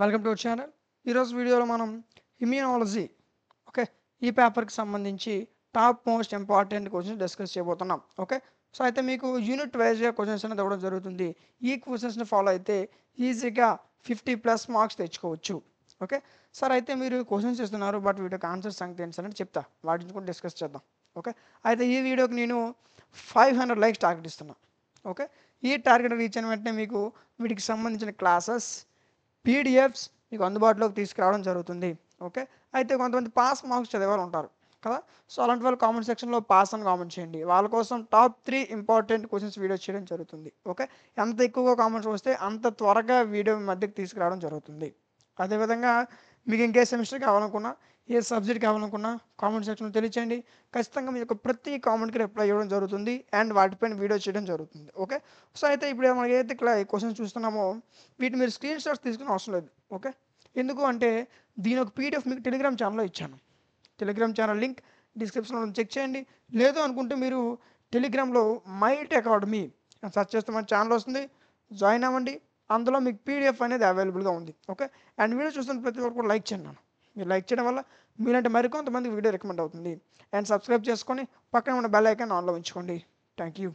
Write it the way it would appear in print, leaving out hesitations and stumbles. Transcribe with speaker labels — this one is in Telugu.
Speaker 1: Welcome to our channel. ఈరోజు వీడియోలో మనం ఇమ్యూనాలజీ ఓకే ఈ పేపర్కి సంబంధించి top most important questions discuss చేయబోతున్నాం. ఓకే, సో అయితే మీకు యూనిట్ వైజ్గా క్వశ్చన్స్ అనేది ఇవ్వడం జరుగుతుంది. ఈ క్వశ్చన్స్ని ఫాలో అయితే ఈజీగా 50+ మార్క్స్ తెచ్చుకోవచ్చు. ఓకే సార్, అయితే మీరు క్వశ్చన్స్ ఇస్తున్నారు, బట్ వీటికి ఆన్సర్స్ సంగతి ఏంటి సార్ అని చెప్తా, వాటిని కూడా డిస్కస్ చేద్దాం. ఓకే, అయితే ఈ వీడియోకి నేను 500 లైక్స్ టార్గెట్ ఇస్తున్నాను. ఓకే, ఈ టార్గెట్ రీచ్ అయిన వెంటనే మీకు వీటికి సంబంధించిన క్లాసెస్ పీడిఎఫ్స్ మీకు అందుబాటులోకి తీసుకురావడం జరుగుతుంది. ఓకే, అయితే కొంతమంది పాస్ మార్క్స్ చదివేవాళ్ళు ఉంటారు కదా, సో అలాంటి వాళ్ళు కామెంట్ సెక్షన్లో పాస్ అని కామెంట్ చేయండి. వాళ్ళ కోసం టాప్ 3 ఇంపార్టెంట్ క్వశ్చన్స్ వీడియో చేయడం జరుగుతుంది. ఓకే, ఎంత ఎక్కువగా కామెంట్స్ వస్తే అంత త్వరగా వీడియో మధ్యకి తీసుకురావడం జరుగుతుంది. అదేవిధంగా మీకు ఇంకే సెమిస్టర్ కావాలనుకున్నా, ఏ సబ్జెక్ట్ కావాలనుకున్నా కామెంట్ సెక్షన్లో తెలియచేయండి. ఖచ్చితంగా మీ యొక్క ప్రతి కామెంట్కి రిప్లై ఇవ్వడం జరుగుతుంది అండ్ వాటిపైన వీడియో చేయడం జరుగుతుంది. ఓకే, సో అయితే ఇప్పుడు మనం ఏదైతే క్వశ్చన్స్ చూస్తున్నామో వీటిని మీరు స్క్రీన్ షాట్స్ తీసుకునే అవసరం లేదు. ఓకే, ఎందుకు అంటే దీని ఒక పీడిఎఫ్ మీకు టెలిగ్రామ్ ఛానల్లో ఇచ్చాను. టెలిగ్రామ్ ఛానల్ లింక్ డిస్క్రిప్షన్లో చెక్ చేయండి. లేదు అనుకుంటే మీరు టెలిగ్రామ్లో మైట్ అకాడమీ సెర్చ్ చేస్తే మన ఛానల్ వస్తుంది, జాయిన్ అవ్వండి. అందులో మీకు పీడిఎఫ్ అనేది అవైలబుల్గా ఉంది. ఓకే, అండ్ వీడియో చూస్తున్న ప్రతి ఒక్కరు కూడా లైక్ చేయండి. మీరు లైక్ చేయడం వల్ల మీలాంటి మరికొంతమందికి వీడియో రికమెండ్ అవుతుంది. అండ్ సబ్స్క్రైబ్ చేసుకొని పక్కన ఉన్న బెల్ ఐకాన్ ఆన్లో ఉంచుకోండి. Thank you.